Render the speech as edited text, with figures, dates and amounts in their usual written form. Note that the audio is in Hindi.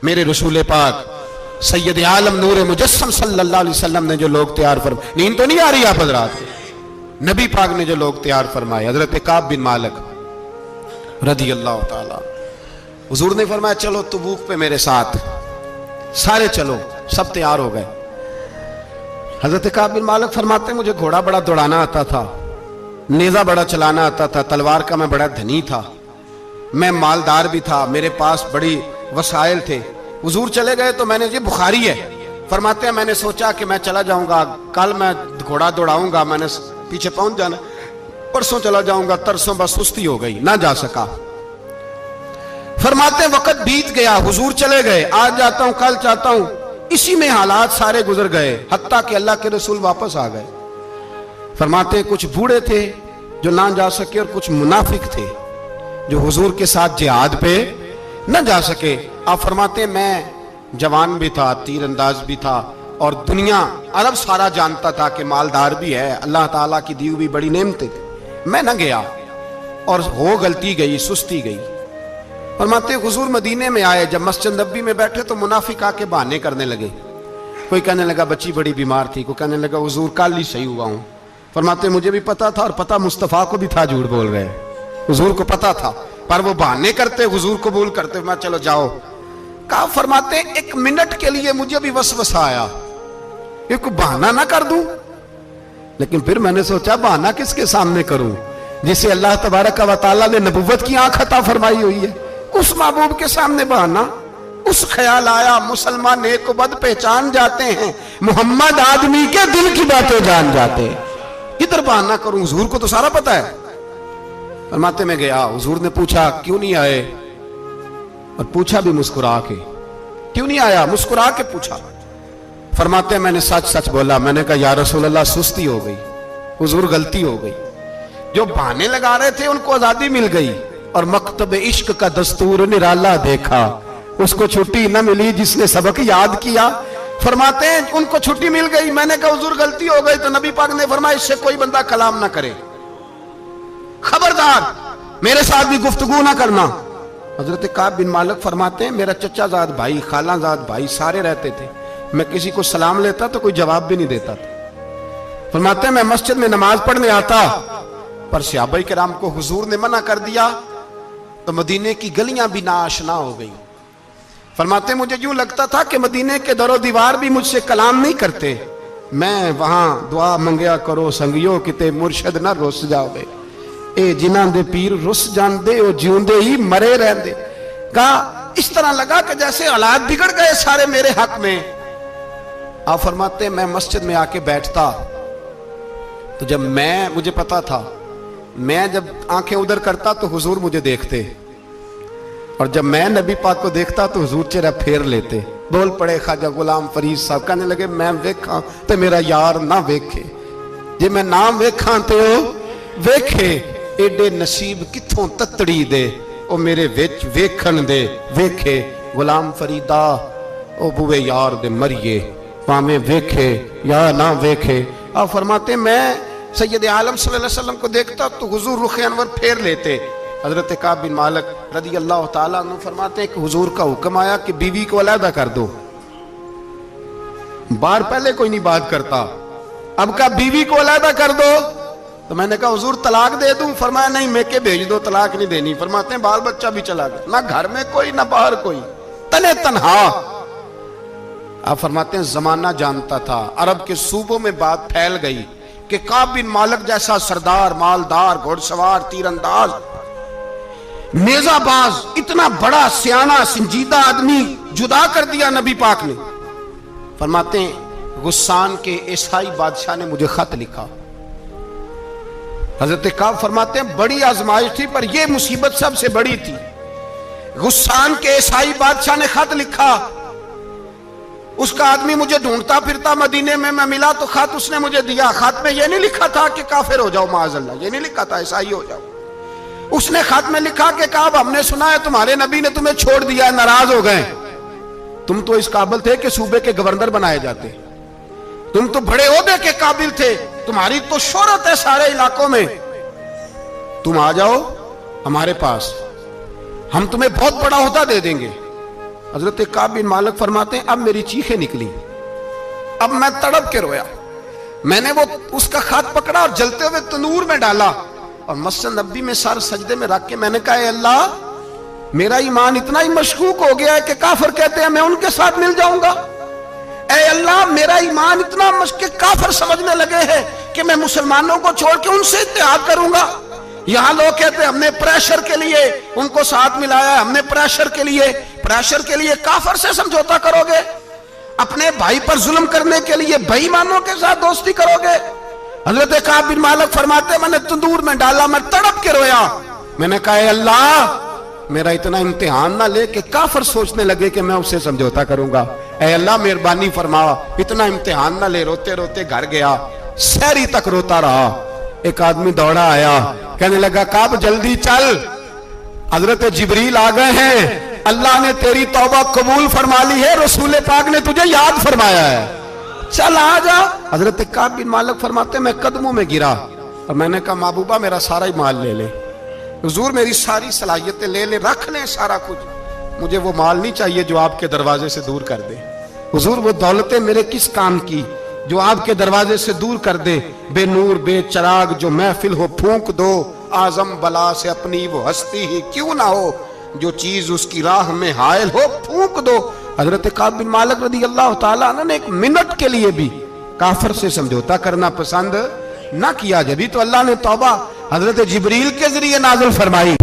मेरे रसूल पाक सैयद आलम नूर मुजस्सम सल्लल्लाहु अलैहि वसल्लम ने जो लोग तैयार फरमाए, नींद तो नहीं आ रही आप हजरात, नबी पाक ने जो लोग तैयार फरमाए, हजरत काब बिन मालिक रदी अल्लाह ताला, हुजूर ने फरमाया चलो तबूक पे मेरे साथ, सारे चलो, सब तैयार हो गए। हजरत काब बिन मालिक फरमाते मुझे घोड़ा बड़ा दौड़ाना आता था, नेजा बड़ा चलाना आता था, तलवार का मैं बड़ा धनी था, मैं मालदार भी था, मेरे पास बड़ी वसाइल थे। हुजूर चले गए तो मैंने, ये बुखारी है, फरमाते हैं मैंने सोचा कि मैं चला जाऊंगा, कल मैं घोड़ा दौड़ाऊंगा, मैंने पीछे पहुंच जाना, परसों चला जाऊंगा, तरसों बस सुस्ती हो गई, ना जा सका। फरमाते वक्त बीत गया, हुजूर चले गए, आज जाता हूं कल चाहता हूं, इसी में हालात सारे गुजर गए, हत्ता कि अल्लाह के रसूल वापस आ गए। फरमाते कुछ बूढ़े थे जो ना जा सके और कुछ मुनाफिक थे जो हुजूर के साथ जिहाद पे न जा सके। आप फरमाते मैं जवान भी था, तीरंदाज भी था, और दुनिया अरब सारा जानता था कि मालदार भी है, अल्लाह ताला की दी हुई बड़ी नेमतें थी, मैं न गया और हो गलती गई, सुस्ती गई। फरमाते हुजूर मदीने में आए, जब मस्जिद नबी में बैठे तो मुनाफिक आके बहाने करने लगे, कोई कहने लगा बच्ची बड़ी बीमार थी, कोई कहने लगा हुजूर कल ही सही हुआ हूं। फरमाते मुझे भी पता था और पता मुस्तफा को भी था झूठ बोल रहे हैं, हुजूर को पता था, पर वो बहाने करते, हुजूर कबूल करते, मैं चलो जाओ। कहा फरमाते एक मिनट के लिए मुझे भी वसवसा आया, एक बहाना ना कर दूं, लेकिन फिर मैंने सोचा बहाना किसके सामने करूं, जिसे अल्लाह तबारक व तआला ने नबुव्वत की आंख अता फरमाई हुई है, उस महबूब के सामने बहाना। उस ख्याल आया मुसलमान नेक बद पहचान जाते हैं, मोहम्मद आदमी के दिल की बातें जान जाते हैं, किधर बहाना करूं, हुजूर को तो सारा पता है। फरमाते में गया, हुजूर ने पूछा क्यों नहीं आए, और पूछा भी मुस्कुरा के, क्यों नहीं आया, मुस्कुरा के पूछा। फरमाते मैंने सच सच बोला, मैंने कहा या रसूल अल्लाह सुस्ती हो गई, हुजूर गलती हो गई, जो बहाने लगा रहे थे उनको आजादी मिल गई, और मकतब इश्क का दस्तूर निराला देखा, उसको छुट्टी न मिली जिसने सबक याद किया। फरमाते हैं उनको छुट्टी मिल गई, मैंने कहा हुजूर गलती हो गई, तो नबी पाक ने फरमाया इससे कोई बंदा कलाम ना करे, खबरदार मेरे साथ भी गुफ्तगू ना करना। हजरत काब बिन मालिक फरमाते हैं मेरा चचाजाद भाई, खालाजाद भाई सारे रहते थे, मैं किसी को सलाम लेता तो कोई जवाब भी नहीं देता था। फरमाते हैं मैं मस्जिद में नमाज पढ़ने आता, पर सहाबाए किराम को हुजूर ने मना कर दिया तो मदीने की गलियां भी नाआशना हो गई। फरमाते मुझे यूं लगता था कि मदीने के दरो दीवार भी मुझसे कलाम नहीं करते, मैं वहां दुआ मंगया करो संगियो किते मुर्शद ना रुस जावे, ए जिन्हां दे पीर रुस जांदे ओ जिउंदे ही मरे रहंदे। कहा इस तरह लगा कि जैसे हालात बिगड़ गए सारे मेरे हक में। आप फरमाते मैं मस्जिद में आके बैठता तो जब मुझे पता था, मैं जब आंखें उधर करता तो हुजूर मुझे देखते, और जब मैं नबी पाक को देखता तो हुजूर चेहरा फेर लेते। बोल पड़े ख्वाजा गुलाम फरीद साहब, कहने लगे मैं वेखा तो मेरा यार ना वेखे, जे मैं ना वेखा तो वेखे, एडे नसीब किथों ततड़ी दे ओ मेरे विच वेखण दे वेखे, गुलाम फरीदा ओ बुए यार दे मरिए, भावें वेखे या ना वेखे। आप फरमाते मैं सैयद आलम सल्लल्लाहु अलैहि वसल्लम को देखता तो हुजूर रुख अनवर फेर लेते। हजरत काब बिन मालिक रदी अल्लाह ताला अन्हु फरमाते हैं कि हुजूर का हुक्म आया कि बीवी को अलहदा कर दो। बार पहले कोई नहीं बात करता, अब का बीवी को अलहदा कर दो, तो मैंने कहा हुजूर तलाक दे दूं, फरमाया नहीं मेके भेज दो, तलाक नहीं देनी। फरमाते हैं बाल बच्चा भी चला गया, ना घर में कोई ना बाहर कोई, तने तन्हा। आप फरमाते हैं जमाना जानता था, अरब के सूबों में बात फैल गई कि काब बिन मालिक जैसा सरदार, मालदार, घुड़सवार, तीरंदाज, नेजाबाज, इतना बड़ा सियाना संजीदा आदमी जुदा कर दिया नबी पाक ने। फरमाते हैं गुस्सान के ईसाई बादशाह ने मुझे खत लिखा। हजरत काब फरमाते हैं बड़ी आजमाइश थी, पर यह मुसीबत सबसे बड़ी थी। गुस्सान के ईसाई बादशाह ने खत लिखा, उसका आदमी मुझे ढूंढता फिरता मदीने में, मैं मिला तो खत उसने मुझे दिया। खत में यह नहीं लिखा था कि काफिर हो जाओ माअज़ल्लाह, यह नहीं लिखा था ईसाई हो जाओ। उसने खत में लिखा कि काब हमने सुना है तुम्हारे नबी ने तुम्हें छोड़ दिया, नाराज हो गए, तुम तो इस काबिल थे कि सूबे के गवर्नर बनाए जाते, तुम तो बड़े ओहदे के काबिल थे, तुम्हारी तो शोहरत है सारे इलाकों में, तुम आ जाओ हमारे पास, हम तुम्हें बहुत बड़ा ओहदा दे देंगे। हजरत काब बिन मालिक फरमाते हैं अब मेरी चीखें निकली, अब मैं तड़प के रोया। मैंने वो उसका खत पकड़ा और जलते हुए तंदूर में डाला और मस्जिद नबी में सर सजदे में रख के मैंने कहा, अल्लाह मेरा ईमान इतना ही मशकूक हो गया है कि काफिर कहते हैं मैं उनके साथ मिल जाऊंगा। ऐ अल्लाह मेरा ईमान इतना मशकूक, काफिर समझने लगे हैं कि मैं मुसलमानों को छोड़ के उनसे इत्तेहाद करूंगा। यहां लोग कहते हैं हमने प्रेशर के लिए उनको साथ मिलाया, हमने प्रेशर के लिए काफिर से समझौता करोगे, अपने भाई पर जुल्म करने के लिए बेईमानों के साथ दोस्ती करोगे। हजरत काब बिन मालिक फरमाते मैंने तंदूर में डाला, मैं तड़प के रोया। मैंने कहा अल्लाह मेरा इतना इम्तिहान ना ले कि काफिर सोचने लगे कि मैं उससे समझौता करूंगा। ऐ अल्लाह मेहरबानी फरमा, इतना इम्तिहान ना ले। रोते रोते घर गया, शहरी तक रोता रहा। एक आदमी दौड़ा आया, कहने लगा काब जल्दी चल, हजरत जिब्रील आ गए हैं, अल्लाह ने तेरी तौबा कबूल फरमा ली है, रसूल पाक ने तुझे याद फरमाया है, चल आ जा। हजरत काब बिन मालिक फरमाते मैं कदमों में गिरा और मैंने कहा महबूबा मेरा सारा ही माल ले ले, हुजूर मेरी सारी सलाहियतें ले ले, रख ले सारा कुछ, मुझे वो माल नहीं चाहिए जो आपके दरवाजे से दूर कर दे। हुजूर वो दौलतें मेरे किस काम की जो आपके दरवाजे से दूर कर दे। बेनूर बेचराग जो महफिल हो फूंक दो, आजम बला से अपनी वो हस्ती ही क्यों ना हो, जो चीज उसकी राह में हायल हो फूंक दो। हजरत काब बिन मालिक रदी अल्लाह ताला अन्हु ने एक मिनट के लिए भी काफिर से समझौता करना पसंद ना किया। जब तो अल्लाह ने तौबा हजरत जिब्रील के जरिए नाज़िल फरमाई।